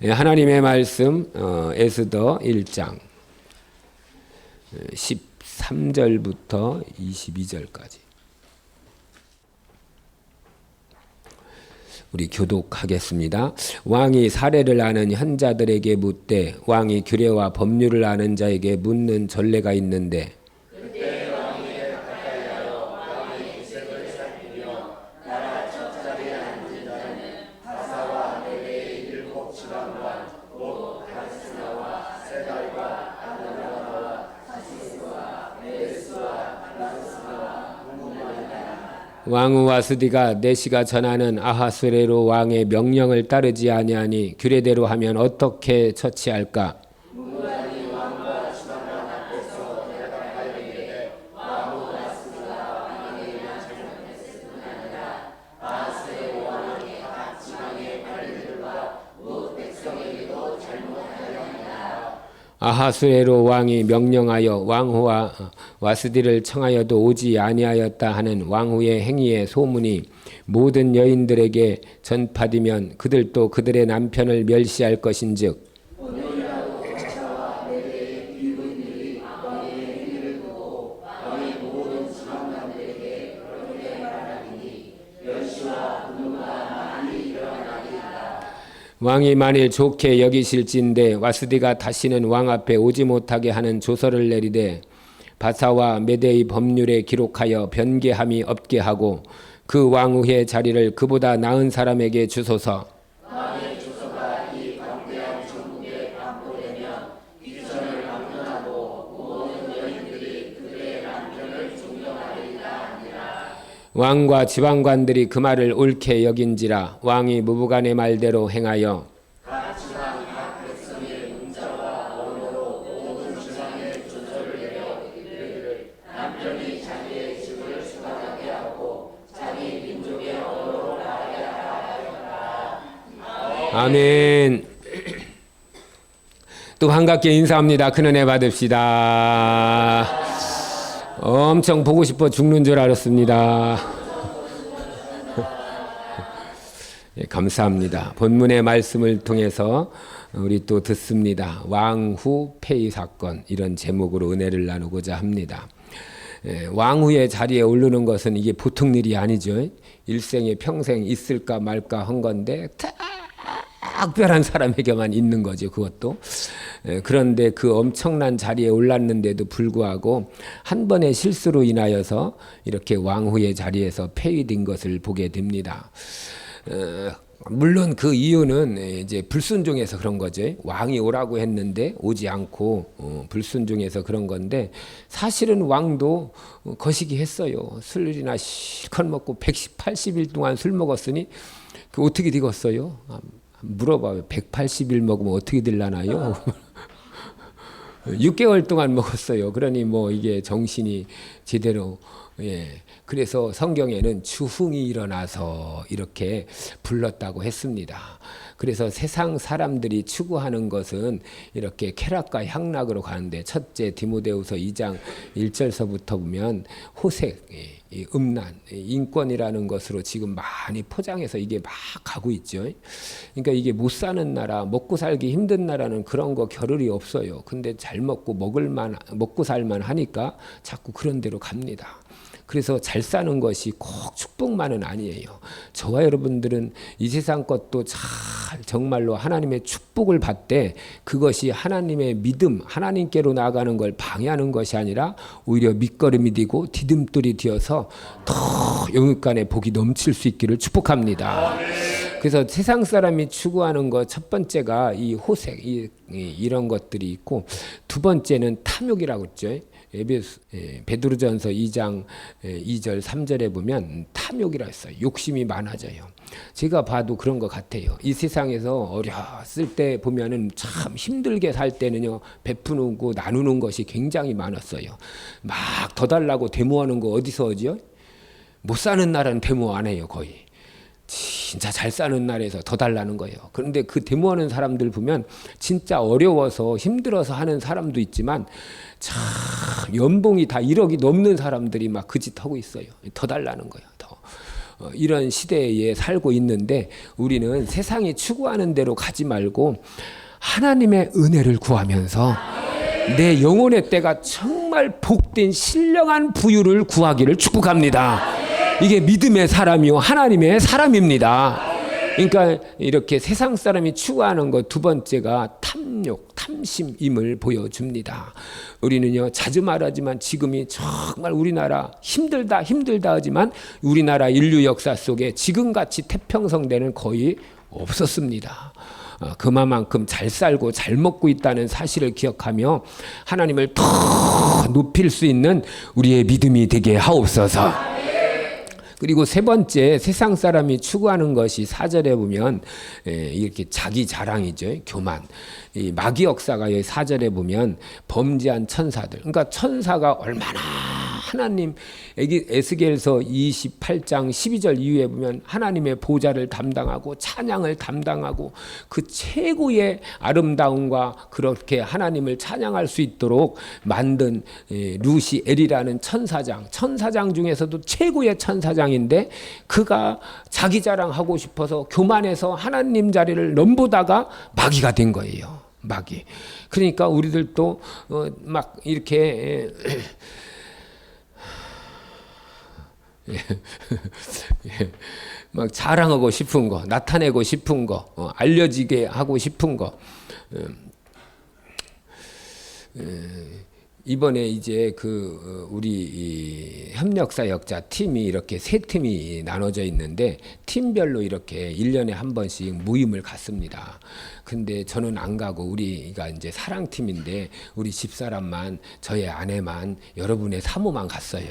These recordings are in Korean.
하나님의 말씀 에스더 1장 13절부터 22절까지 우리 교독하겠습니다. 왕이 사례를 아는 현자들에게 묻되 왕이 규례와 법률을 아는 자에게 묻는 전례가 있는데 왕후 와스디가 내시가 전하는 아하스웨로 왕의 명령을 따르지 아니하니 규례대로 하면 어떻게 처치할까? 아하스웨로 왕이 명령하여 왕후와 와스디를 청하여도 오지 아니하였다 하는 왕후의 행위의 소문이 모든 여인들에게 전파되면 그들도 그들의 남편을 멸시할 것인즉 왕이 만일 좋게 여기실진데 와스디가 다시는 왕 앞에 오지 못하게 하는 조서를 내리되 바사와 메대의 법률에 기록하여 변개함이 없게 하고 그 왕후의 자리를 그보다 나은 사람에게 주소서. 만일 주소가 이 방대한 전국에 반포되면 기선을 강론하고 모든 여인들이 그들의 남편을 존경하리라 하니라. 왕과 지방관들이 그 말을 옳게 여긴지라 왕이 무부간의 말대로 행하여 각 지방 각 백성의 문자와 언어로 모든 지방의 조서를 내려 이르기를 남편이 자기의 집을 수강하게 하고 자기 민족의 언어로 말하게 하였다. 아멘. 또 반갑게 인사합니다. 큰 은혜 받읍시다. 엄청 보고 싶어 죽는 줄 알았습니다. 예, 감사합니다. 본문의 말씀을 통해서 우리 또 듣습니다. 왕후 폐위 사건 이런 제목으로 은혜를 나누고자 합니다. 예, 왕후의 자리에 오르는 것은 이게 보통 일이 아니죠. 일생에 평생 있을까 말까 한 건데 특별한 사람에게만 있는 거죠. 그것도. 그런데 그 엄청난 자리에 올랐는데도 불구하고 한 번의 실수로 인하여서 이렇게 왕후의 자리에서 폐위된 것을 보게 됩니다. 물론 그 이유는 이제 불순종해서 그런 거죠. 왕이 오라고 했는데 오지 않고 불순종해서 그런 건데 사실은 왕도 거시기 했어요. 술이나 실컷 먹고 180일 동안 술 먹었으니 그 어떻게 되겠어요? 물어봐요. 180일 먹으면 어떻게 되려나요? 6개월 동안 먹었어요. 그러니 뭐 이게 정신이 제대로 그래서 성경에는 추흥이 일어나서 이렇게 불렀다고 했습니다. 그래서 세상 사람들이 추구하는 것은 이렇게 쾌락과 향락으로 가는데 첫째 디모데후서 2장 1절서부터 보면 호색, 음란, 인권이라는 것으로 지금 많이 포장해서 이게 막 가고 있죠. 그러니까 이게 못 사는 나라, 먹고 살기 힘든 나라는 그런 거 겨를이 없어요. 근데 잘 먹고 먹고 살만 하니까 자꾸 그런 데로 갑니다. 그래서 잘 사는 것이 꼭 축복만은 아니에요. 저와 여러분들은 이 세상 것도 잘 정말로 하나님의 축복을 받되 그것이 하나님의 믿음, 하나님께로 나아가는 걸 방해하는 것이 아니라 오히려 밑거름이 되고 디딤돌이 되어서 더 영육간에 복이 넘칠 수 있기를 축복합니다. 그래서 세상 사람이 추구하는 것 첫 번째가 이 호색, 이런 것들이 있고 두 번째는 탐욕이라고 했죠. 베드로전서 2장 2절 3절에 보면 탐욕이라 했어요. 욕심이 많아져요. 제가 봐도 그런 것 같아요. 이 세상에서 어렸을 때 보면은 참 힘들게 살 때는요 베푸는 거 나누는 것이 굉장히 많았어요. 막 더 달라고 데모하는 거 어디서 하죠? 못 사는 나라는 데모 안 해요 거의. 진짜 잘 사는 나라에서 더 달라는 거예요. 그런데 그 데모하는 사람들 보면 진짜 어려워서 힘들어서 하는 사람도 있지만 참 연봉이 다 1억이 넘는 사람들이 막 그 짓 하고 있어요. 더 달라는 거예요. 더. 이런 시대에 살고 있는데 우리는 세상이 추구하는 대로 가지 말고 하나님의 은혜를 구하면서 내 영혼의 때가 정말 복된 신령한 부유를 구하기를 축복합니다. 이게 믿음의 사람이요 하나님의 사람입니다. 그러니까 이렇게 세상 사람이 추구하는 것 두 번째가 탐욕, 탐심임을 보여줍니다. 우리는요 자주 말하지만 지금이 정말 우리나라 힘들다 하지만 우리나라 인류 역사 속에 지금같이 태평성대는 거의 없었습니다. 그만큼 잘 살고 잘 먹고 있다는 사실을 기억하며 하나님을 더 높일 수 있는 우리의 믿음이 되게 하옵소서. 그리고 세 번째 세상 사람이 추구하는 것이 4절에 보면 이렇게 자기 자랑이죠. 교만. 이 마귀 역사가 여기 4절에 보면 범죄한 천사들. 그러니까 천사가 얼마나 하나님 에스겔서 28장 12절 이후에 보면 하나님의 보좌를 담당하고 찬양을 담당하고 그 최고의 아름다움과 그렇게 하나님을 찬양할 수 있도록 만든 루시엘이라는 천사장 중에서도 최고의 천사장인데 그가 자기 자랑하고 싶어서 교만해서 하나님 자리를 넘보다가 마귀가 된 거예요. 마귀. 그러니까 우리들도 막 이렇게 막 자랑하고 싶은 거, 나타내고 싶은 거, 알려지게 하고 싶은 거. 이번에 이제 우리 협력사역자 팀이 이렇게 세 팀이 나눠져 있는데 팀별로 이렇게 1년에 한 번씩 모임을 갖습니다. 근데 저는 안 가고 우리가 이제 사랑팀인데 우리 집사람만 저의 아내만 여러분의 사모만 갔어요.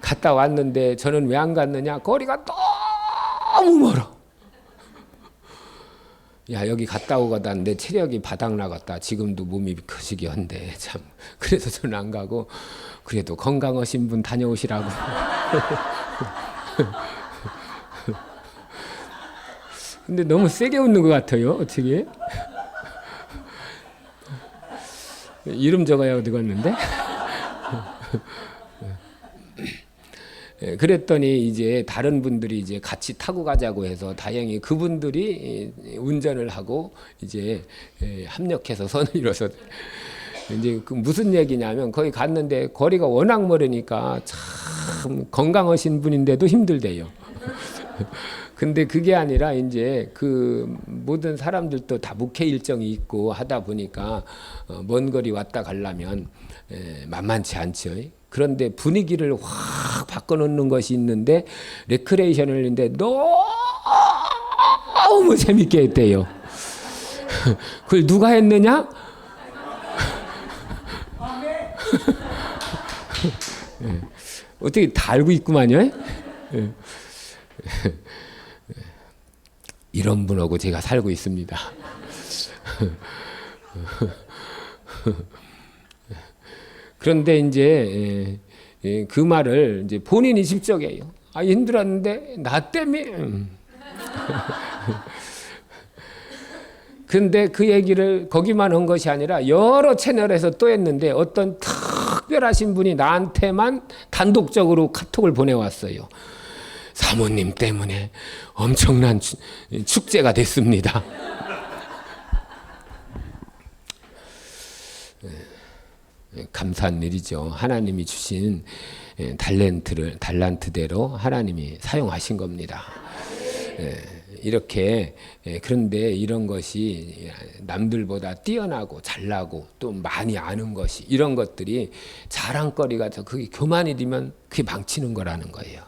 갔다 왔는데 저는 왜 안 갔느냐? 거리가 너무 멀어. 야 여기 갔다 오가다 내 체력이 바닥 나갔다. 지금도 몸이 거시기한데 참. 그래서 저는 안 가고 그래도 건강하신 분 다녀오시라고. 근데 너무 세게 웃는 것 같아요. 어떻게? 이름 적어야 어디 갔는데? 그랬더니 이제 다른 분들이 이제 같이 타고 가자고 해서 다행히 그분들이 운전을 하고 이제 합력해서 선을 이뤄서 이제 그 무슨 얘기냐면 거기 갔는데 거리가 워낙 멀으니까 참 건강하신 분인데도 힘들대요. 근데 그게 아니라 이제 그 모든 사람들도 다 목회 일정이 있고 하다 보니까 먼 거리 왔다 가려면 만만치 않죠. 그런데 분위기를 확 바꿔놓는 것이 있는데 레크레이션을 했는데 너무 재밌게 했대요. 그걸 누가 했느냐? 어떻게 다 알고 있구만요. 이런 분하고 제가 살고 있습니다. 그런데 이제 그 말을 이제 본인이 직접해요. 아 힘들었는데 나 때문에. 근데 그 얘기를 거기만 한 것이 아니라 여러 채널에서 또 했는데 어떤 특별하신 분이 나한테만 단독적으로 카톡을 보내왔어요. 사모님 때문에 엄청난 축제가 됐습니다. 감사한 일이죠. 하나님이 주신 달란트대로 하나님이 사용하신 겁니다. 이렇게 그런데 이런 것이 남들보다 뛰어나고 잘나고 또 많이 아는 것이 이런 것들이 자랑거리가 더 그게 교만이 되면 그게 망치는 거라는 거예요.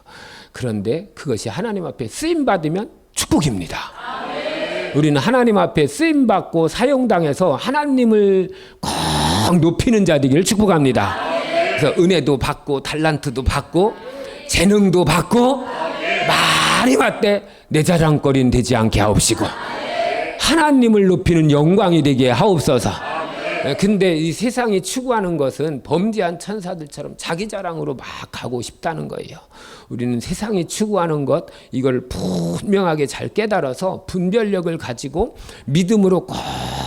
그런데 그것이 하나님 앞에 쓰임 받으면 축복입니다. 우리는 하나님 앞에 쓰임 받고 사용당해서 하나님을 꼭 높이는 자 되기를 축복합니다. 그래서 은혜도 받고 달란트도 받고 재능도 받고 많이 받되 내 자랑거리는 되지 않게 하옵시고 하나님을 높이는 영광이 되게 하옵소서. 근데 이 세상이 추구하는 것은 범죄한 천사들처럼 자기 자랑으로 막 가고 싶다는 거예요. 우리는 세상이 추구하는 것 이걸 분명하게 잘 깨달아서 분별력을 가지고 믿음으로 꼭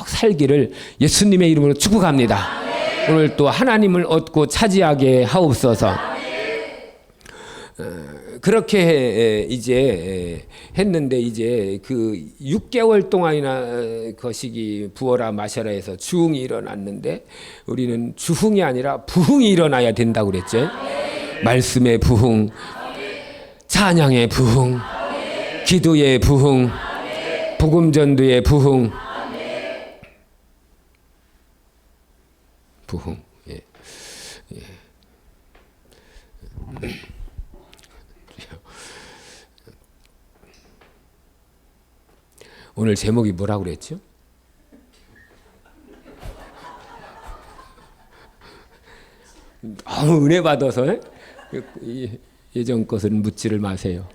살기를 예수님의 이름으로 축복합니다. 오늘 또 하나님을 얻고 차지하게 하옵소서. 그렇게 이제 했는데 이제 그 6개월 동안이나 거시기 부어라 마셔라 해서 주흥이 일어났는데 우리는 주흥이 아니라 부흥이 일어나야 된다고 그랬죠. 말씀의 부흥, 찬양의 부흥, 기도의 부흥, 복음 전도의 부흥, 부흥. 예. 예. 오늘 제목이 뭐라고 그랬죠? 너무 은혜 받아서 예전 것은 묻지를 마세요.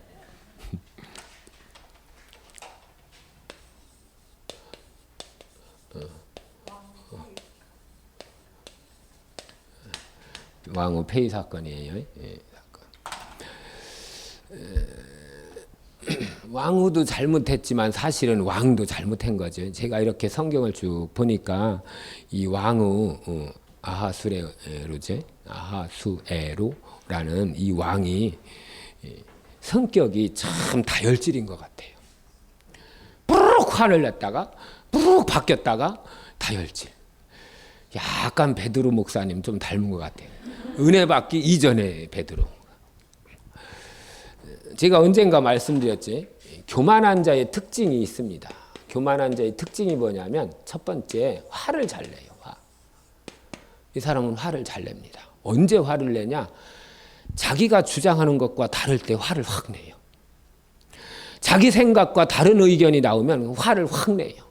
왕후 폐위 사건이에요. 예, 사건. 왕후도 잘못했지만 사실은 왕도 잘못한 거죠. 제가 이렇게 성경을 쭉 보니까 이 왕후 아하수에로라는 이 왕이 성격이 참 다혈질인 것 같아요. 부르륵 화를 냈다가 부르륵 바뀌었다가 다혈질. 약간 베드로 목사님 좀 닮은 것 같아요. 은혜 받기 이전에 베드로. 제가 언젠가 말씀드렸지. 교만한 자의 특징이 있습니다. 교만한 자의 특징이 뭐냐면 첫 번째 화를 잘 내요. 화. 이 사람은 화를 잘 냅니다. 언제 화를 내냐? 자기가 주장하는 것과 다를 때 화를 확 내요. 자기 생각과 다른 의견이 나오면 화를 확 내요.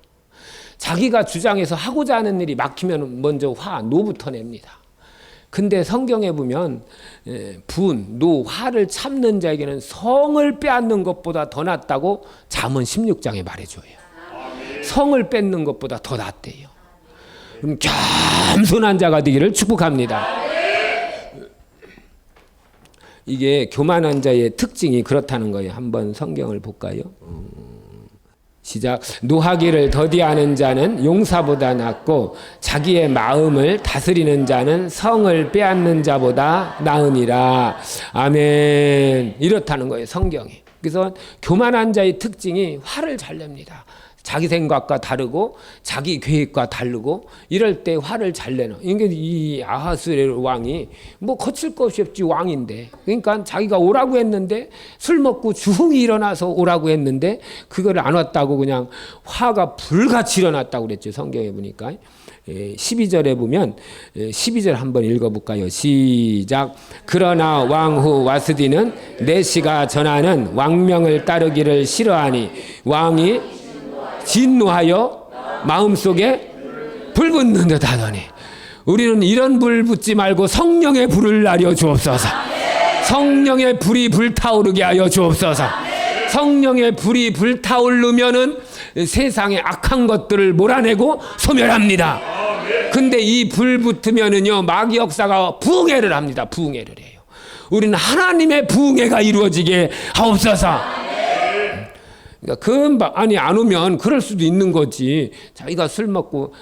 자기가 주장해서 하고자 하는 일이 막히면 먼저 노부터 냅니다. 근데 성경에 보면 분, 노, 화를 참는 자에게는 성을 빼앗는 것보다 더 낫다고 잠언 16장에 말해줘요. 성을 뺏는 것보다 더 낫대요. 그럼 겸손한 자가 되기를 축복합니다. 이게 교만한 자의 특징이 그렇다는 거예요. 한번 성경을 볼까요? 시작. 노하기를 더디하는 자는 용사보다 낫고 자기의 마음을 다스리는 자는 성을 빼앗는 자보다 나으니라. 아멘. 이렇다는 거예요, 성경이. 그래서 교만한 자의 특징이 화를 잘 냅니다. 자기 생각과 다르고 자기 계획과 다르고 이럴 때 화를 잘 내는. 이게 이 아하스의 왕이 뭐 거칠 것이 없지 왕인데, 그러니까 자기가 오라고 했는데 술 먹고 주흥이 일어나서 오라고 했는데 그걸 안 왔다고 그냥 화가 불같이 일어났다고 그랬죠. 성경에 보니까 12절에 보면 12절 한번 읽어볼까요? 시작. 그러나 왕후 와스디는 내시가 전하는 왕명을 따르기를 싫어하니 왕이 진노하여 마음속에 불 붙는 듯 하더니, 우리는 이런 불 붙지 말고 성령의 불을 날려 주옵소서. 성령의 불이 불타오르게 하여 주옵소서. 성령의 불이 불타오르면은 세상의 악한 것들을 몰아내고 소멸합니다. 근데 이 불 붙으면은요, 마귀 역사가 부흥회를 합니다. 부흥회를 해요. 우리는 하나님의 부흥회가 이루어지게 하옵소서. 그러니까 안 오면 그럴 수도 있는 거지. 자기가 술 먹고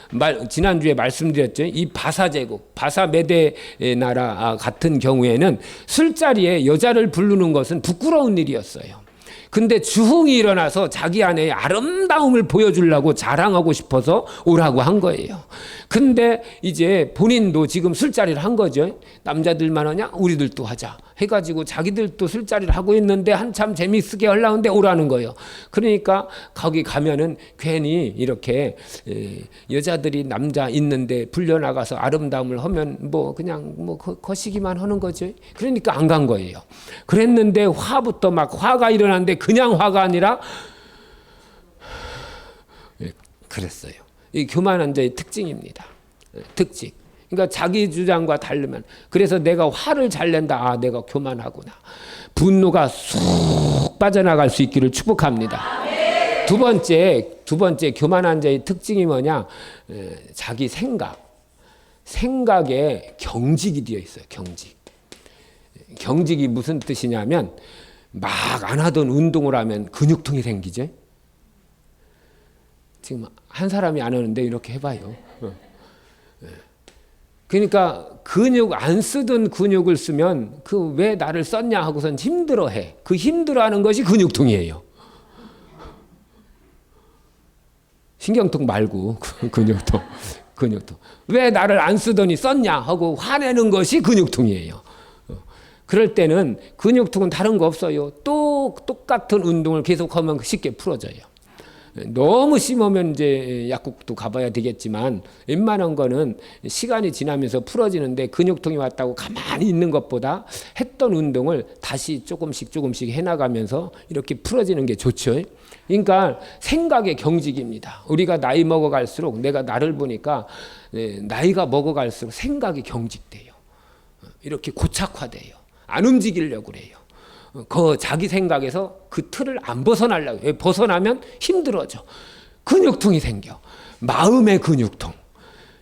지난주에 말씀드렸죠. 이 바사 제국, 바사 메대 나라 같은 경우에는 술자리에 여자를 부르는 것은 부끄러운 일이었어요. 근데 주흥이 일어나서 자기 안에 아름다움을 보여주려고 자랑하고 싶어서 오라고 한 거예요. 근데 이제 본인도 지금 술자리를 한 거죠. 남자들만 하냐? 우리들도 하자 해가지고 자기들도 술자리를 하고 있는데 한참 재미있게 하려는데 오라는 거예요. 그러니까 거기 가면은 괜히 이렇게 여자들이 남자 있는데 불려나가서 아름다움을 하면 뭐 그냥 뭐 거시기만 하는 거죠. 그러니까 안 간 거예요. 그랬는데 화부터 막 화가 일어났는데 그냥 화가 아니라 그랬어요. 이 교만한 자의 특징입니다. 특징. 그러니까 자기 주장과 다르면, 그래서 내가 화를 잘 낸다. 아, 내가 교만하구나. 분노가 쑥 빠져나갈 수 있기를 축복합니다. 두 번째 교만한 자의 특징이 뭐냐? 자기 생각에 경직이 되어 있어요. 경직이 무슨 뜻이냐면 막 안 하던 운동을 하면 근육통이 생기죠. 지금 한 사람이 안 하는데 이렇게 해봐요. 그러니까 근육 안 쓰던 근육을 쓰면 그 왜 나를 썼냐 하고선 힘들어해. 그 힘들어하는 것이 근육통이에요. 신경통 말고 근육통. 근육통. 왜 나를 안 쓰더니 썼냐 하고 화내는 것이 근육통이에요. 그럴 때는 근육통은 다른 거 없어요. 또 똑같은 운동을 계속하면 쉽게 풀어져요. 너무 심하면 이제 약국도 가봐야 되겠지만 웬만한 거는 시간이 지나면서 풀어지는데 근육통이 왔다고 가만히 있는 것보다 했던 운동을 다시 조금씩 해나가면서 이렇게 풀어지는 게 좋죠. 그러니까 생각의 경직입니다. 우리가 나이 먹어갈수록 내가 나를 보니까 나이가 먹어갈수록 생각이 경직돼요. 이렇게 고착화돼요. 안 움직이려고 그래요. 그 자기 생각에서 그 틀을 안 벗어나려고 해요. 벗어나면 힘들어져. 근육통이 생겨. 마음의 근육통.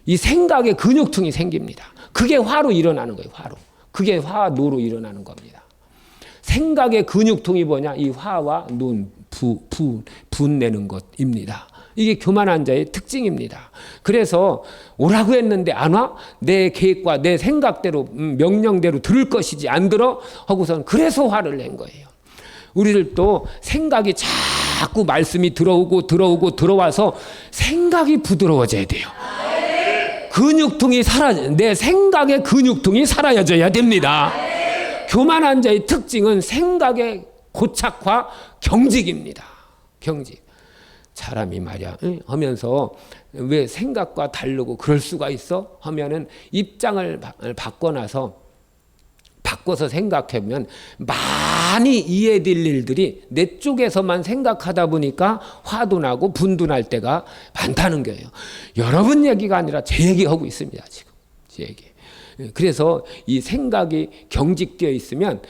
이 생각의 근육통이 생깁니다. 그게 화로 일어나는 거예요. 화로. 그게 화노로 일어나는 겁니다. 생각의 근육통이 뭐냐? 이 화와 분내는 것입니다. 이게 교만한 자의 특징입니다. 그래서 오라고 했는데 안 와? 내 계획과 내 생각대로 명령대로 들을 것이지 안 들어? 하고선 그래서 화를 낸 거예요. 우리들도 생각이 자꾸 말씀이 들어와서 생각이 부드러워져야 돼요. 근육통이 내 생각의 근육통이 사라져야 됩니다. 교만한 자의 특징은 생각의 고착화, 경직입니다. 경직. 사람이 말이야 하면서 왜 생각과 다르고 그럴 수가 있어? 하면은 입장을 바꿔서 생각하면 많이 이해될 일들이 내 쪽에서만 생각하다 보니까 화도 나고 분도 날 때가 많다는 거예요. 여러분 얘기가 아니라 제 얘기하고 있습니다. 지금 제 얘기. 그래서 이 생각이 경직되어 있으면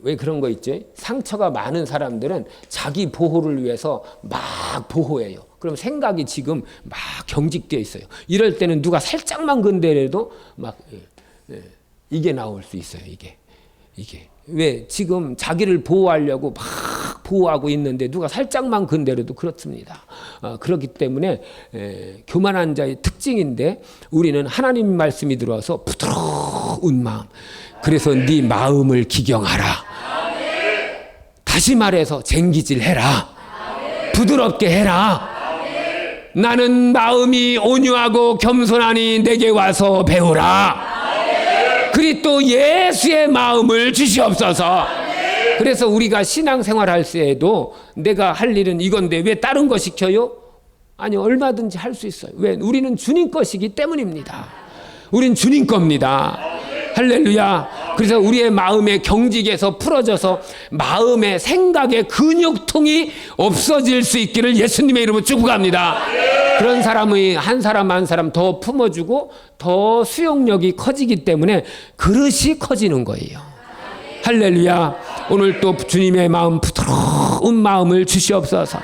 왜 그런 거 있지? 상처가 많은 사람들은 자기 보호를 위해서 막 보호해요. 그럼 생각이 지금 막 경직되어 있어요. 이럴 때는 누가 살짝만 건드려도 막 이게 나올 수 있어요. 이게 왜 지금 자기를 보호하려고 막 보호하고 있는데 누가 살짝만 건드려도 그렇습니다. 그렇기 때문에 교만한 자의 특징인데 우리는 하나님 말씀이 들어와서 부드러운 마음. 그래서 네 마음을 기경하라. 다시 말해서 쟁기질해라. 부드럽게 해라. 나는 마음이 온유하고 겸손하니 내게 와서 배우라. 그리스도 예수의 마음을 주시옵소서. 그래서 우리가 신앙생활 할 때에도 내가 할 일은 이건데 왜 다른 거 시켜요? 아니 얼마든지 할 수 있어요. 왜? 우리는 주님 것이기 때문입니다. 우린 주님 겁니다. 할렐루야. 그래서 우리의 마음의 경직에서 풀어져서 마음의 생각의 근육통이 없어질 수 있기를 예수님의 이름으로 축복합니다. 그런 사람의 한 사람 더 품어주고 더 수용력이 커지기 때문에 그릇이 커지는 거예요. 할렐루야. 오늘 또 주님의 마음 부드러운 마음을 주시옵소서.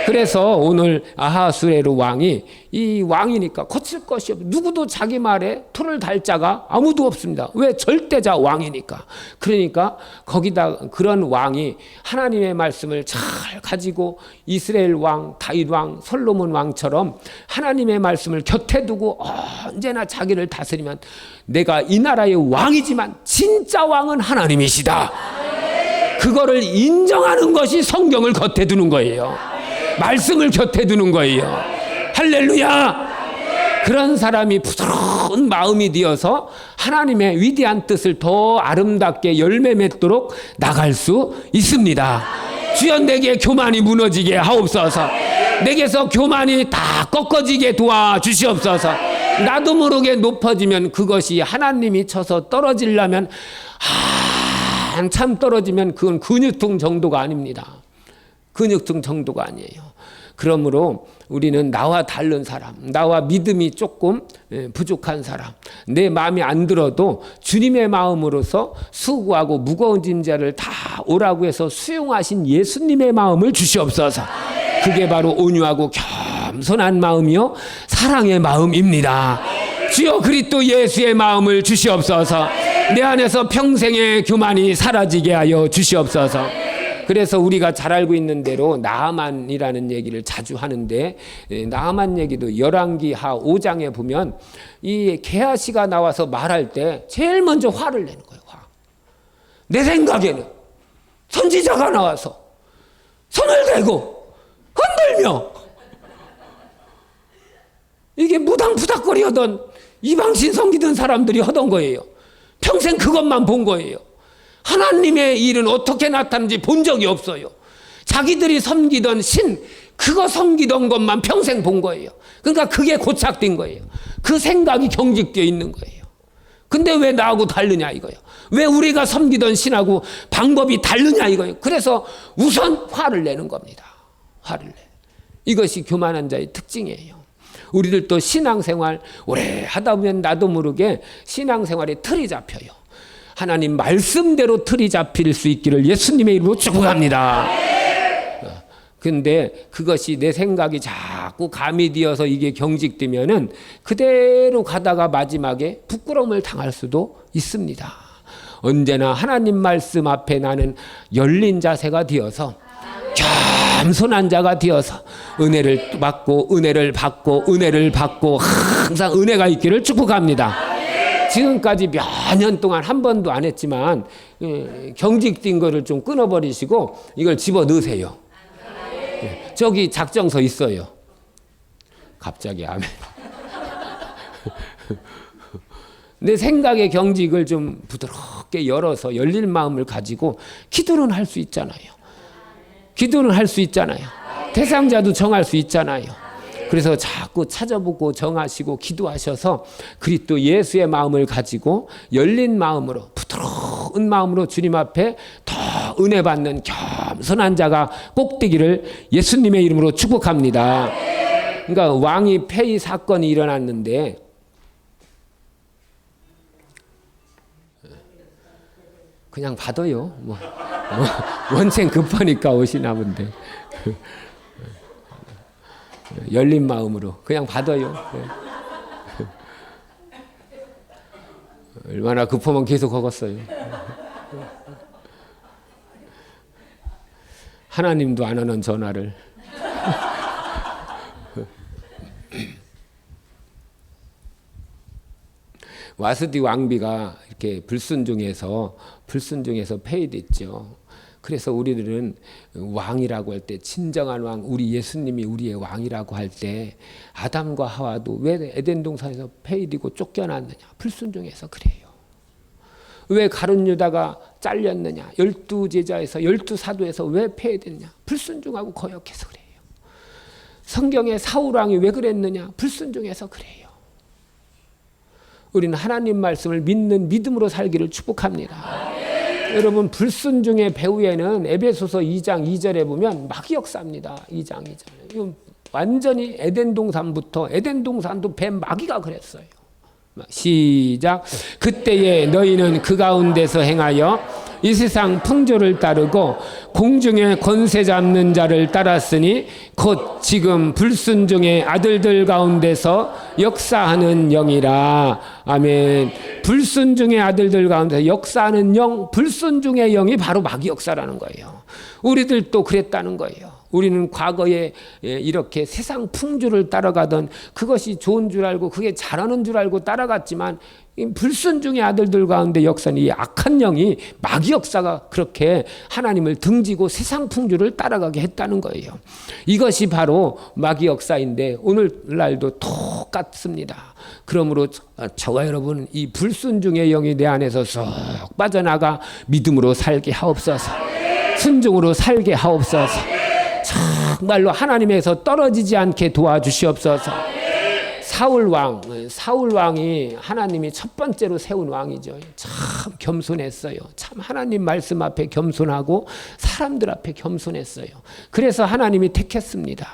그래서 오늘 아하수에로 왕이 이 왕이니까 거칠 것이 없고 누구도 자기 말에 토를 달 자가 아무도 없습니다. 왜? 절대자 왕이니까. 그러니까 거기다 그런 왕이 하나님의 말씀을 잘 가지고 이스라엘 왕, 다윗 왕, 솔로몬 왕처럼 하나님의 말씀을 곁에 두고 언제나 자기를 다스리면 내가 이 나라의 왕이지만 진짜 왕은 하나님이시다. 그거를 인정하는 것이 성경을 곁에 두는 거예요. 말씀을 곁에 두는 거예요. 할렐루야. 그런 사람이 부드러운 마음이 되어서 하나님의 위대한 뜻을 더 아름답게 열매 맺도록 나갈 수 있습니다. 주여 내게 교만이 무너지게 하옵소서. 내게서 교만이 다 꺾어지게 도와주시옵소서. 나도 모르게 높아지면 그것이 하나님이 쳐서 떨어지려면 한참 떨어지면 그건 근육통 정도가 아닙니다. 근육통 정도가 아니에요. 그러므로 우리는 나와 다른 사람, 나와 믿음이 조금 부족한 사람, 내 마음이 안 들어도 주님의 마음으로서 수고하고 무거운 짐자를 다 오라고 해서 수용하신 예수님의 마음을 주시옵소서. 그게 바로 온유하고 겸손한 마음이요 사랑의 마음입니다. 주여 그리스도 예수의 마음을 주시옵소서. 내 안에서 평생의 교만이 사라지게 하여 주시옵소서. 그래서 우리가 잘 알고 있는 대로 나아만이라는 얘기를 자주 하는데, 나아만 얘기도 열왕기하 5장에 보면 이 게하시가 나와서 말할 때 제일 먼저 화를 내는 거예요. 화. 내 생각에는 선지자가 나와서 손을 대고 흔들며 이게 무당부닥거리 하던 이방신 섬기던 사람들이 하던 거예요. 평생 그것만 본 거예요. 하나님의 일은 어떻게 나타나는지 본 적이 없어요. 자기들이 섬기던 신, 그거 섬기던 것만 평생 본 거예요. 그러니까 그게 고착된 거예요. 그 생각이 경직되어 있는 거예요. 근데 왜 나하고 다르냐 이거예요. 왜 우리가 섬기던 신하고 방법이 다르냐 이거예요. 그래서 우선 화를 내는 겁니다. 화를 내. 이것이 교만한 자의 특징이에요. 우리들도 신앙생활 오래 하다 보면 나도 모르게 신앙생활에 틀이 잡혀요. 하나님 말씀대로 틀이 잡힐 수 있기를 예수님의 이름으로 축복합니다. 근데 그것이 내 생각이 자꾸 가미되어서 이게 경직되면은 그대로 가다가 마지막에 부끄러움을 당할 수도 있습니다. 언제나 하나님 말씀 앞에 나는 열린 자세가 되어서 겸손한 자가 되어서 은혜를 받고 은혜를 받고 은혜를 받고 항상 은혜가 있기를 축복합니다. 지금까지 몇 년 동안 한 번도 안 했지만 경직된 거를 좀 끊어버리시고 이걸 집어넣으세요. 저기 작정서 있어요. 갑자기 아멘. 내 생각의 경직을 좀 부드럽게 열어서 열릴 마음을 가지고 기도는 할 수 있잖아요. 기도는 할 수 있잖아요. 대상자도 정할 수 있잖아요. 그래서 자꾸 찾아보고 정하시고 기도하셔서 그리스도 예수의 마음을 가지고 열린 마음으로 부드러운 마음으로 주님 앞에 더 은혜 받는 겸손한 자가 꼭 되기를 예수님의 이름으로 축복합니다. 그러니까 왕이 폐위 사건이 일어났는데 그냥 받아요. 원생 급하니까 오시나 본데. 열린 마음으로 그냥 받아요. 얼마나 급하면 계속 하겠어요. 하나님도 안 하는 전화를. 와스디 왕비가 이렇게 불순종해서 폐위됐죠. 그래서 우리들은 왕이라고 할 때 진정한 왕, 우리 예수님이 우리의 왕이라고 할 때 아담과 하와도 왜 에덴 동산에서 폐위되고 쫓겨났느냐? 불순종해서 그래요. 왜 가룟 유다가 잘렸느냐? 12제자에서 12사도에서 왜 폐위됐냐? 불순종하고 거역해서 그래요. 성경에 사울 왕이 왜 그랬느냐? 불순종해서 그래요. 우리는 하나님 말씀을 믿는 믿음으로 살기를 축복합니다. 여러분 불순종의 배후에는 에베소서 2장 2절에 보면 마귀 역사입니다. 2장 2절. 완전히 에덴 동산부터 에덴 동산도 뱀 마귀가 그랬어요. 시작. 그때에 너희는 그 가운데서 행하여 이 세상 풍조를 따르고 공중의 권세 잡는 자를 따랐으니 곧 지금 불순종의 아들들 가운데서 역사하는 영이라. 아멘. 불순종의 아들들 가운데서 역사하는 영, 불순종의 영이 바로 마귀 역사라는 거예요. 우리들도 그랬다는 거예요. 우리는 과거에 이렇게 세상 풍조를 따라가던 그것이 좋은 줄 알고 그게 잘하는 줄 알고 따라갔지만 불순종의 아들들 가운데 역사는 이 악한 영이 마귀 역사가 그렇게 하나님을 등지고 세상 풍조를 따라가게 했다는 거예요. 이것이 바로 마귀 역사인데 오늘날도 똑같습니다. 그러므로 저와 여러분 이 불순종의 영이 내 안에서 쏙 빠져나가 믿음으로 살게 하옵소서. 순종으로 살게 하옵소서. 정말로 하나님에서 떨어지지 않게 도와주시옵소서. 사울 왕이 하나님이 첫 번째로 세운 왕이죠. 참 겸손했어요. 참 하나님 말씀 앞에 겸손하고 사람들 앞에 겸손했어요. 그래서 하나님이 택했습니다.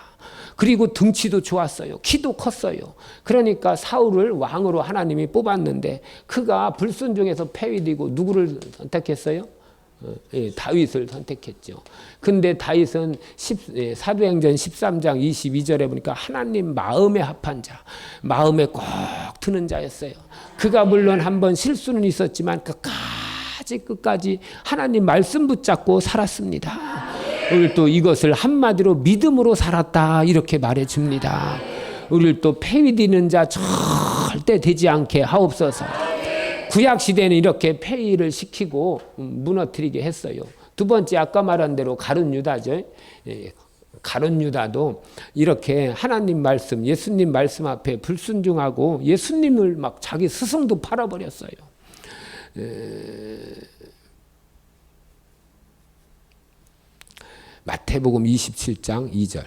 그리고 등치도 좋았어요. 키도 컸어요. 그러니까 사울을 왕으로 하나님이 뽑았는데 그가 불순종해서 폐위되고 누구를 선택했어요? 다윗을 선택했죠. 근데 다윗은 사도행전 13장 22절에 보니까 하나님 마음에 합한 자, 마음에 꼭 드는 자였어요. 그가 물론 한번 실수는 있었지만 끝까지 끝까지 하나님 말씀 붙잡고 살았습니다. 오늘 또 이것을 한마디로 믿음으로 살았다 이렇게 말해줍니다. 우리를 또 폐위되는 자 절대 되지 않게 하옵소서. 구약시대는 이렇게 폐위를 시키고 무너뜨리게 했어요. 두 번째 아까 말한 대로 가룟 유다죠. 가룟 유다도 이렇게 하나님 말씀, 예수님 말씀 앞에 불순종하고 예수님을 막 자기 스승도 팔아버렸어요. 마태복음 27장 2절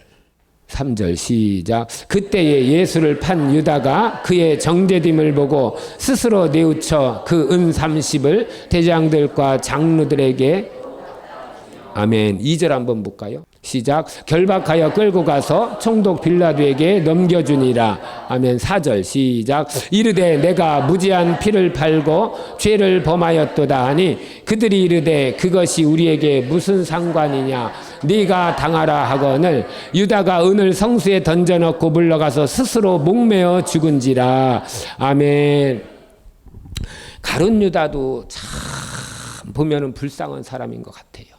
3절 시작. 그때에 예수를 판 유다가 그의 정죄됨을 보고 스스로 뉘우쳐 그 은 30을 대장들과 장로들에게 아멘. 2절 한번 볼까요? 시작. 결박하여 끌고 가서 총독 빌라도에게 넘겨주니라. 아멘. 4절 시작. 이르되 내가 무지한 피를 팔고 죄를 범하였도다 하니 그들이 이르되 그것이 우리에게 무슨 상관이냐. 네가 당하라 하거늘 유다가 은을 성수에 던져넣고 물러가서 스스로 목매어 죽은지라. 아멘. 가룟 유다도 참 보면은 불쌍한 사람인 것 같아요.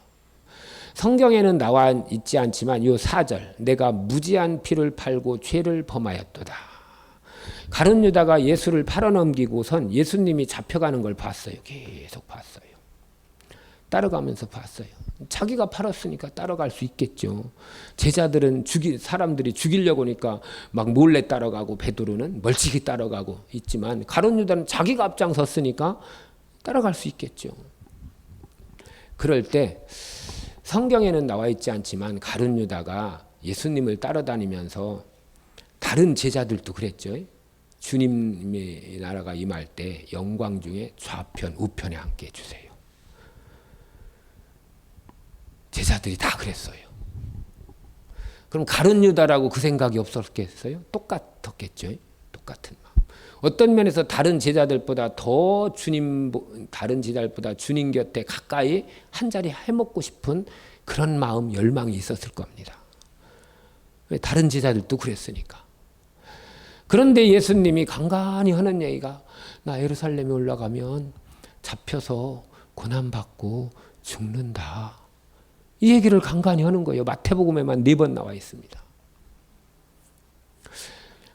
성경에는 나와 있지 않지만 이 4절 내가 무지한 피를 팔고 죄를 범하였도다. 가룟 유다가 예수를 팔아넘기고선 예수님이 잡혀가는 걸 봤어요. 계속 봤어요. 따라가면서 봤어요. 자기가 팔았으니까 따라갈 수 있겠죠. 제자들은 사람들이 죽이려고 하니까 막 몰래 따라가고 베드로는 멀찍이 따라가고 있지만 가룟 유다는 자기가 앞장섰으니까 따라갈 수 있겠죠. 그럴 때 성경에는 나와 있지 않지만 가룟 유다가 예수님을 따라다니면서 다른 제자들도 그랬죠. 주님의 나라가 임할 때 영광 중에 좌편 우편에 함께 해주세요. 제자들이 다 그랬어요. 그럼 가룟 유다라고 그 생각이 없었겠어요? 똑같았겠죠. 똑같은 마음. 어떤 면에서 다른 제자들보다 다른 제자들보다 주님 곁에 가까이 한 자리 해먹고 싶은 그런 마음, 열망이 있었을 겁니다. 다른 제자들도 그랬으니까. 그런데 예수님이 간간히 하는 얘기가 나 예루살렘에 올라가면 잡혀서 고난받고 죽는다. 이 얘기를 간간히 하는 거예요. 마태복음에만 4번 나와 있습니다.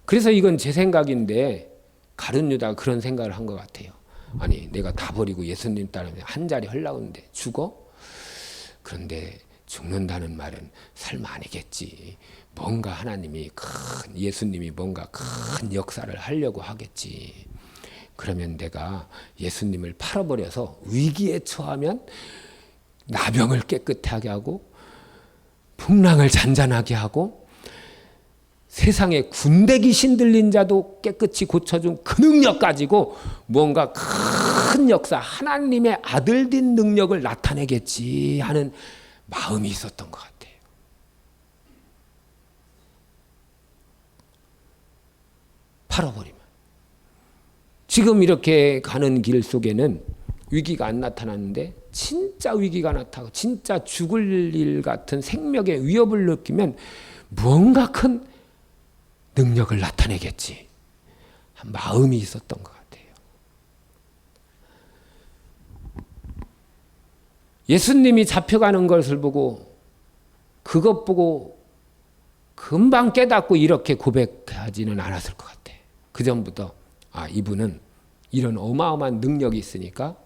그래서 이건 제 생각인데 가룟 유다가 그런 생각을 한 것 같아요. 아니 내가 다 버리고 예수님 따르면 한 자리 하려는데 죽어? 그런데 죽는다는 말은 설마 아니겠지. 뭔가 하나님이 예수님이 뭔가 큰 역사를 하려고 하겠지. 그러면 내가 예수님을 팔아버려서 위기에 처하면 나병을 깨끗하게 하고 풍랑을 잔잔하게 하고 세상에 군대 귀신 들린 자도 깨끗이 고쳐준 그 능력 가지고 뭔가 큰 역사, 하나님의 아들된 능력을 나타내겠지 하는 마음이 있었던 것 같아요. 팔아버리면. 지금 이렇게 가는 길 속에는 위기가 안 나타났는데 진짜 위기가 나타나고 진짜 죽을 일 같은 생명의 위협을 느끼면 무언가 큰 능력을 나타내겠지. 마음이 있었던 것 같아요. 예수님이 잡혀가는 것을 보고 그것 보고 금방 깨닫고 이렇게 고백하지는 않았을 것 같아. 그 전부터 이분은 이런 어마어마한 능력이 있으니까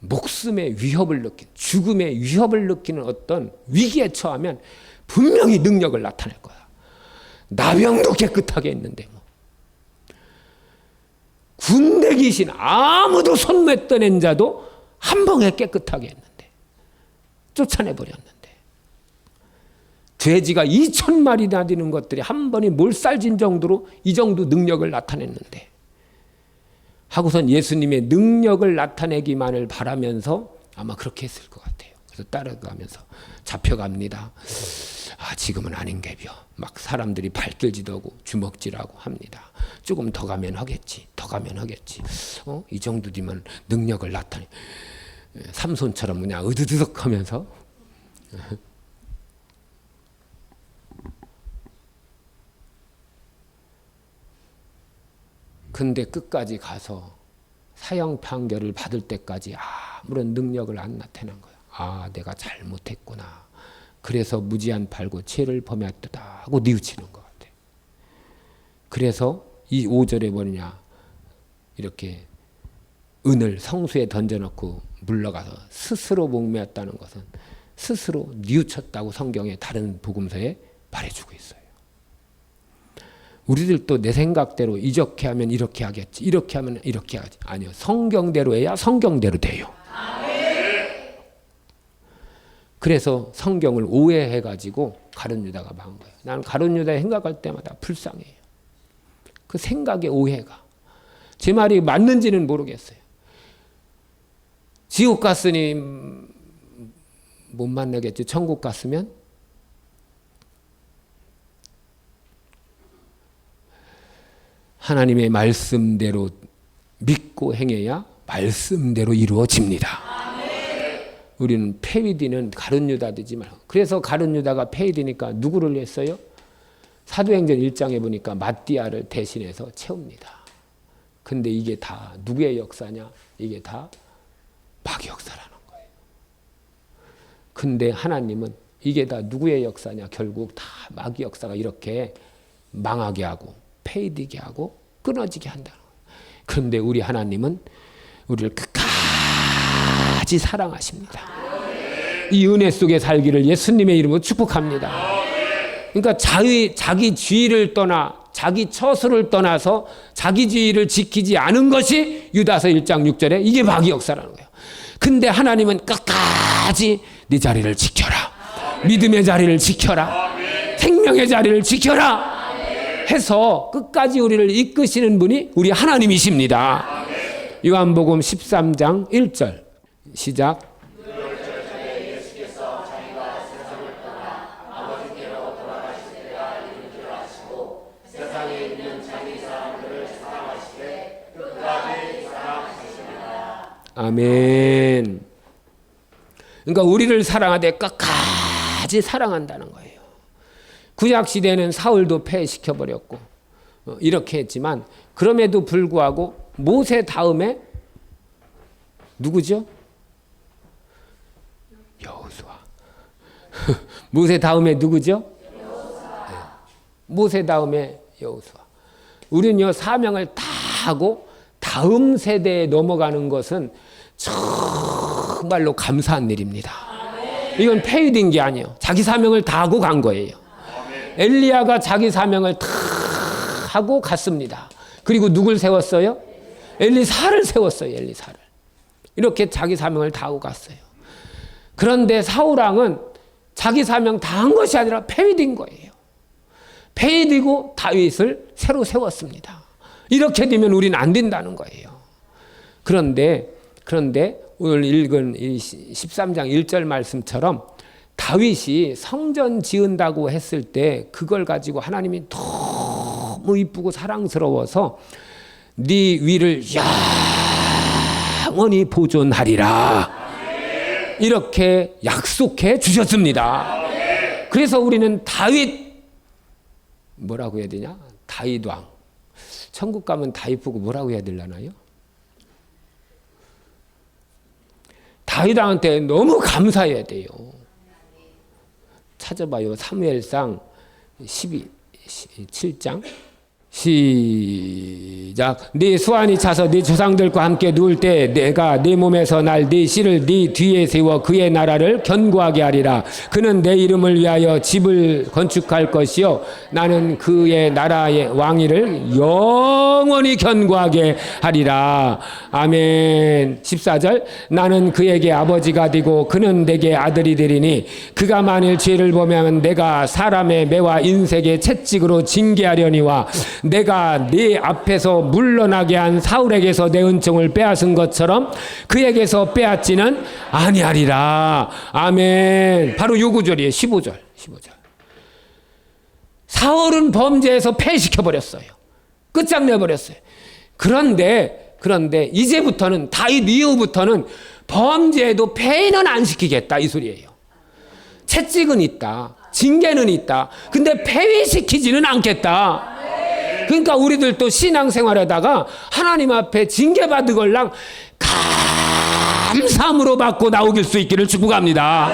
목숨의 위협을 느낀 죽음의 위협을 느끼는 어떤 위기에 처하면 분명히 능력을 나타낼 거야. 나병도 깨끗하게 했는데 뭐. 군대 귀신 아무도 손 못 떠낸 자도 한 방에 깨끗하게 했는데 쫓아내버렸는데 돼지가 2,000마리나 되는 것들이 한 번에 몰살진 정도로 이 정도 능력을 나타냈는데 하고선 예수님의 능력을 나타내기만을 바라면서 아마 그렇게 했을 것 같아요. 그래서 따라가면서 잡혀갑니다. 지금은 아닌게벼. 막 사람들이 발길질도 하고 주먹질하고 합니다. 조금 더 가면 하겠지. 더 가면 하겠지. 이 정도 되면 능력을 나타내. 삼손처럼 그냥 으드드득 하면서 근데 끝까지 가서 사형 판결을 받을 때까지 아무런 능력을 안 나타낸 거야. 내가 잘못했구나. 그래서 무지한 팔고 죄를 범했다 하고 뉘우치는 것 같아. 그래서 이 5절에 뭐냐, 이렇게 은을 성수에 던져놓고 물러가서 스스로 목매었다는 것은 스스로 뉘우쳤다고 성경의 다른 복음서에 말해주고 있어요. 우리들도 내 생각대로 이렇게 하면 이렇게 하겠지, 이렇게 하면 이렇게 하지. 아니요, 성경대로 해야 성경대로 돼요. 그래서 성경을 오해해가지고 가룟 유다가 망한 거예요. 나는 가룟 유다 생각할 때마다 불쌍해요. 그 생각의 오해가. 제 말이 맞는지는 모르겠어요. 지옥 갔으니 못 만나겠지. 천국 갔으면 하나님의 말씀대로 믿고 행해야 말씀대로 이루어집니다. 우리는 폐위디는 가룟 유다 되지 말고. 그래서 가룟 유다가 폐위디니까 누구를 했어요? 사도행전 1장에 보니까 마띠아를 대신해서 채웁니다. 근데 이게 다 누구의 역사냐? 이게 다 마귀 역사라는 거예요. 근데 하나님은 이게 다 누구의 역사냐? 결국 다 마귀 역사가 이렇게 망하게 하고 폐위되게 하고 끊어지게 한다는 거예요. 그런데 우리 하나님은 우리를 끝까지 사랑하십니다. 이 은혜 속에 살기를 예수님의 이름으로 축복합니다. 그러니까 자기 주의를 떠나 자기 처소를 떠나서 자기 주의를 지키지 않은 것이 유다서 1장 6절에 이게 마귀 역사라는 거예요. 근데 하나님은 끝까지 네 자리를 지켜라. 믿음의 자리를 지켜라. 생명의 자리를 지켜라. 해서 끝까지 우리를 이끄시는 분이 우리 하나님이십니다. 요한복음 13장 1절 시작. 아멘. 그러니까 우리를 사랑하되 끝까지 사랑한다는 거예요. 구약시대는 사울도 폐해시켜버렸고 이렇게 했지만 그럼에도 불구하고 모세 다음에 누구죠? 여호수아. 모세 다음에 누구죠? 네. 모세 다음에 여호수아. 우리는요 사명을 다 하고 다음 세대에 넘어가는 것은 정말로 감사한 일입니다. 이건 폐위된 게 아니에요. 자기 사명을 다 하고 간 거예요. 엘리야가 자기 사명을 다 하고 갔습니다. 그리고 누굴 세웠어요? 엘리사를 세웠어요. 엘리사를. 이렇게 자기 사명을 다 하고 갔어요. 그런데 사울왕은 자기 사명 다 한 것이 아니라 폐위된 거예요. 폐위되고 다윗을 새로 세웠습니다. 이렇게 되면 우리는 안 된다는 거예요. 그런데 오늘 읽은 이 13장 1절 말씀처럼 다윗이 성전 지은다고 했을 때 그걸 가지고 하나님이 너무 이쁘고 사랑스러워서 네 위를 영원히 보존하리라 이렇게 약속해 주셨습니다. 그래서 우리는 다윗 뭐라고 해야 되냐? 다윗왕. 천국 가면 다윗 보고 뭐라고 해야 되려나요? 다윗왕한테 너무 감사해야 돼요. 찾아봐요. 사무엘상 7장 시작. 네 수완이 차서 네 조상들과 함께 누울 때 내가 네 몸에서 날 네 씨를 네 뒤에 세워 그의 나라를 견고하게 하리라. 그는 내 이름을 위하여 집을 건축할 것이요 나는 그의 나라의 왕위를 영원히 견고하게 하리라. 아멘. 14절 나는 그에게 아버지가 되고 그는 내게 아들이 되리니 그가 만일 죄를 범하면 내가 사람의 매와 인색의 채찍으로 징계하려니와 내가 네 앞에서 물러나게 한 사울에게서 내 은총을 빼앗은 것처럼 그에게서 빼앗지는 아니하리라. 아멘. 바로 요 구절이에요. 15절. 사울은 범죄에서 폐시켜버렸어요. 끝장내버렸어요. 그런데 이제부터는 다윗 이후부터는 범죄에도 폐인은 안 시키겠다 이 소리예요. 채찍은 있다. 징계는 있다. 근데 폐위시키지는 않겠다. 그러니까 우리들도 신앙생활하다가 하나님 앞에 징계받으걸랑 감사함으로 받고 나오길 수 있기를 축복합니다.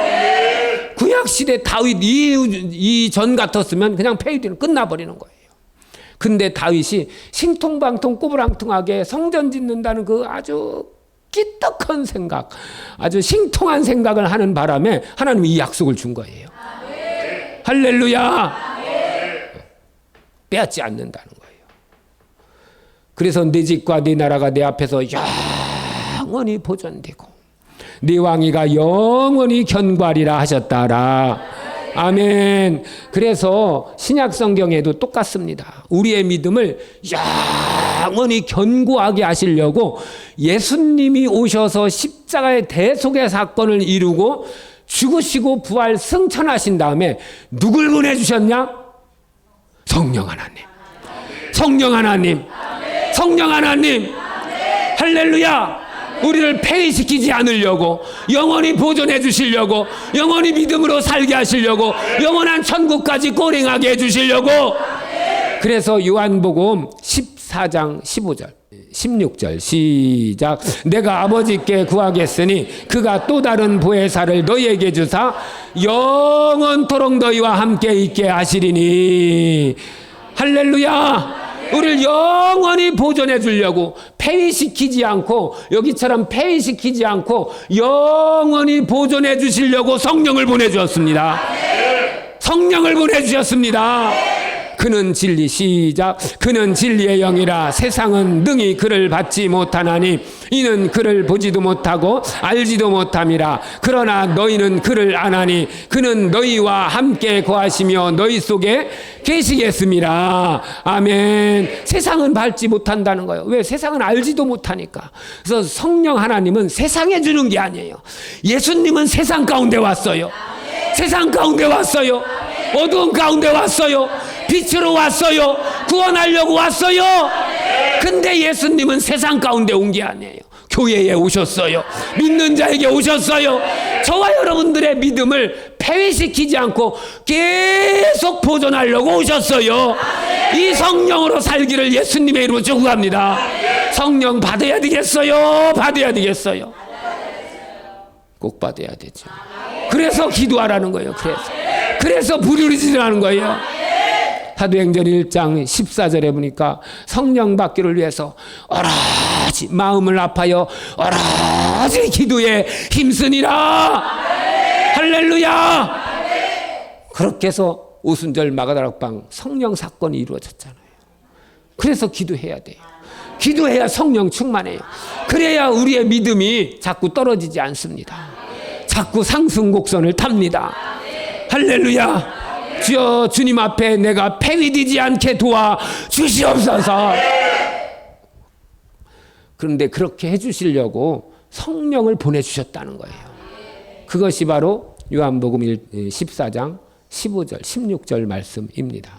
구약시대 다윗 이전 같았으면 그냥 폐위되는 끝나버리는 거예요. 근데 다윗이 신통방통 꼬부랑통하게 성전 짓는다는 그 아주 끼떡한 생각, 아주 신통한 생각을 하는 바람에 하나님이 이 약속을 준 거예요. 할렐루야. 빼앗지 않는다는 거예요. 그래서 네 집과 네 나라가 내 앞에서 영원히 보존되고 네 왕위가 영원히 견고하리라 하셨다라. 아멘. 그래서 신약 성경에도 똑같습니다. 우리의 믿음을 영원히 견고하게 하시려고 예수님이 오셔서 십자가의 대속의 사건을 이루고 죽으시고 부활 승천하신 다음에 누굴 보내주셨냐? 성령 하나님. 성령 하나님. 성령 하나님. 할렐루야. 우리를 폐위시키지 않으려고, 영원히 보존해 주시려고, 영원히 믿음으로 살게 하시려고, 영원한 천국까지 꼬링하게 해주시려고. 그래서 요한복음 14장 15절 16절 시작. 내가 아버지께 구하겠으니 그가 또 다른 보혜사를 너희에게 주사 영원토록 너희와 함께 있게 하시리니. 할렐루야. 우리를 영원히 보존해 주려고, 폐위시키지 않고, 여기처럼 폐위시키지 않고 영원히 보존해 주시려고 성령을 보내주었습니다. 성령을 보내주셨습니다. 그는 진리. 시작. 그는 진리의 영이라 세상은 능히 그를 받지 못하나니 이는 그를 보지도 못하고 알지도 못함이라. 그러나 너희는 그를 아나니 그는 너희와 함께 거하시며 너희 속에 계시겠습니다. 아멘. 세상은 밟지 못한다는 거예요. 왜? 세상은 알지도 못하니까. 그래서 성령 하나님은 세상에 주는 게 아니에요. 예수님은 세상 가운데 왔어요. 세상 가운데 왔어요. 어두운 가운데 왔어요. 빛으로 왔어요. 구원하려고 왔어요. 근데 예수님은 세상 가운데 온 게 아니에요. 교회에 오셨어요. 믿는 자에게 오셨어요. 저와 여러분들의 믿음을 폐위시키지 않고 계속 보존하려고 오셨어요. 이 성령으로 살기를 예수님의 이름으로 축복합니다. 성령 받아야 되겠어요? 받아야 되겠어요? 꼭 받아야 되죠. 그래서 기도하라는 거예요. 그래서 부르짖으라는 거예요. 사도행전 1장 14절에 보니까 성령 받기를 위해서 오라지 마음을 아파요 오라지 기도에 힘쓰니라. 할렐루야. 그렇게 해서 오순절 마가다락방 성령 사건이 이루어졌잖아요. 그래서 기도해야 돼요. 기도해야 성령 충만해요. 그래야 우리의 믿음이 자꾸 떨어지지 않습니다. 자꾸 상승곡선을 탑니다. 할렐루야. 주여, 주님 앞에 내가 폐위되지 않게 도와 주시옵소서. 그런데 그렇게 해주시려고 성령을 보내주셨다는 거예요. 그것이 바로 요한복음 14장 15절 16절 말씀입니다.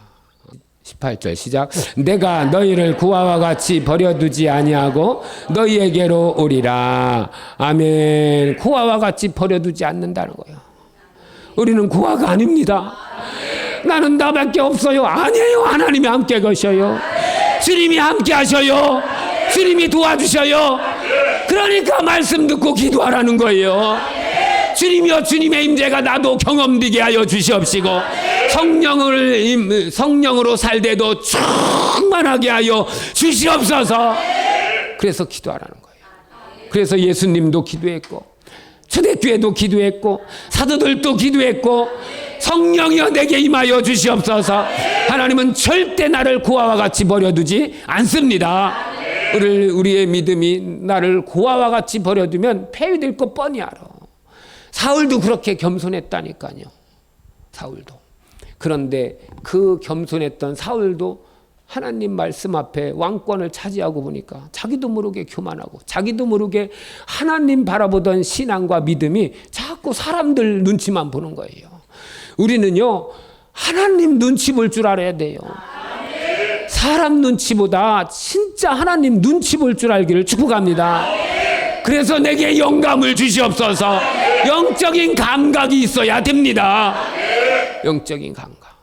18절 시작. 내가 너희를 구하와 같이 버려두지 아니하고 너희에게로 오리라. 아멘. 구하와 같이 버려두지 않는다는 거예요. 우리는 구하가 아닙니다. 나는 나밖에 없어요. 아니에요. 하나님이 함께 계셔요. 주님이 함께 하셔요. 주님이 도와주셔요. 그러니까 말씀 듣고 기도하라는 거예요. 주님이여, 주님의 임재가 나도 경험되게 하여 주시옵시고 성령으로 살때도 충만하게 하여 주시옵소서. 그래서 기도하라는 거예요. 그래서 예수님도 기도했고 초대교회도 기도했고 사도들도 기도했고 성령이여 내게 임하여 주시옵소서. 하나님은 절대 나를 고아와 같이 버려두지 않습니다. 우리의 믿음이 나를 고아와 같이 버려두면 폐위될 거 뻔히 알아. 사울도 그렇게 겸손했다니까요. 사울도. 그런데 그 겸손했던 사울도 하나님 말씀 앞에 왕권을 차지하고 보니까 자기도 모르게 교만하고 자기도 모르게 하나님 바라보던 신앙과 믿음이 자꾸 사람들 눈치만 보는 거예요. 우리는요, 하나님 눈치 볼 줄 알아야 돼요. 사람 눈치보다 진짜 하나님 눈치 볼 줄 알기를 축복합니다. 그래서 내게 영감을 주시옵소서. 영적인 감각이 있어야 됩니다. 영적인 감각.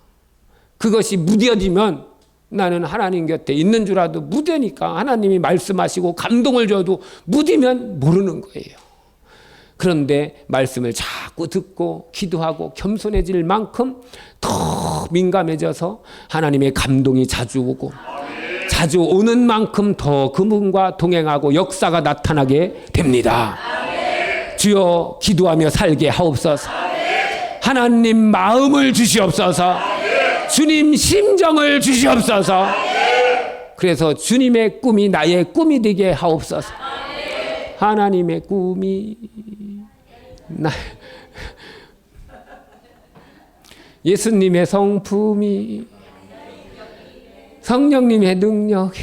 그것이 무뎌지면 나는 하나님 곁에 있는 줄 알아도 무되니까 하나님이 말씀하시고 감동을 줘도 무디면 모르는 거예요. 그런데 말씀을 자꾸 듣고 기도하고 겸손해질 만큼 더 민감해져서 하나님의 감동이 자주 오고 자주 오는 만큼 더 그분과 동행하고 역사가 나타나게 됩니다. 주여 기도하며 살게 하옵소서. 하나님 마음을 주시옵소서. 주님 심정을 주시옵소서. 그래서 주님의 꿈이 나의 꿈이 되게 하옵소서. 하나님의 꿈이 예수님의 성품이 성령님의 능력이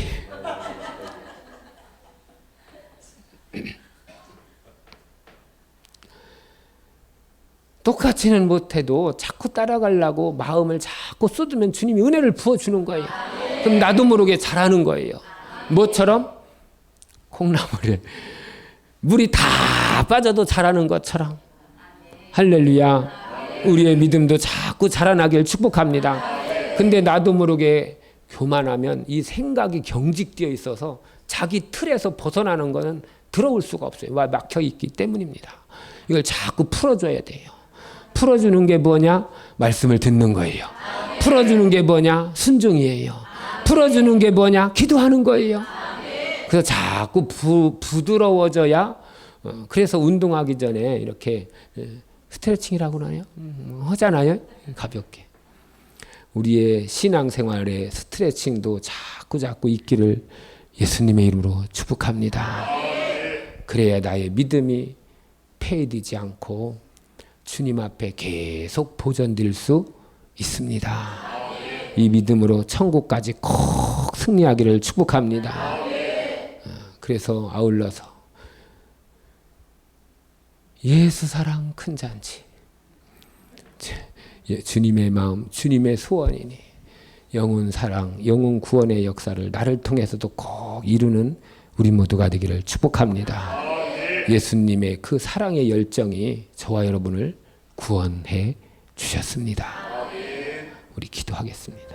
똑같이는 못해도 자꾸 따라가려고 마음을 자꾸 쏟으면 주님이 은혜를 부어주는 거예요. 그럼 나도 모르게 잘하는 거예요. 뭐처럼? 콩나물에 물이 다 빠져도 자라는 것처럼. 할렐루야. 우리의 믿음도 자꾸 자라나길 축복합니다. 근데 나도 모르게 교만하면 이 생각이 경직되어 있어서 자기 틀에서 벗어나는 것은 들어올 수가 없어요. 와, 막혀 있기 때문입니다. 이걸 자꾸 풀어줘야 돼요. 풀어주는 게 뭐냐? 말씀을 듣는 거예요. 풀어주는 게 뭐냐? 순종이에요. 풀어주는 게 뭐냐? 기도하는 거예요. 그래서 자꾸 부드러워져야. 그래서 운동하기 전에 이렇게 스트레칭이라고 하나요? 하잖아요. 가볍게. 우리의 신앙생활에 스트레칭도 자꾸 있기를 예수님의 이름으로 축복합니다. 그래야 나의 믿음이 폐해되지 않고 주님 앞에 계속 보존될 수 있습니다. 이 믿음으로 천국까지 꼭 승리하기를 축복합니다. 그래서 아울러서 예수 사랑 큰 잔치, 주님의 마음, 주님의 소원이니 영혼 사랑, 영혼 구원의 역사를 나를 통해서도 꼭 이루는 우리 모두가 되기를 축복합니다. 예수님의 그 사랑의 열정이 저와 여러분을 구원해 주셨습니다. 우리 기도하겠습니다.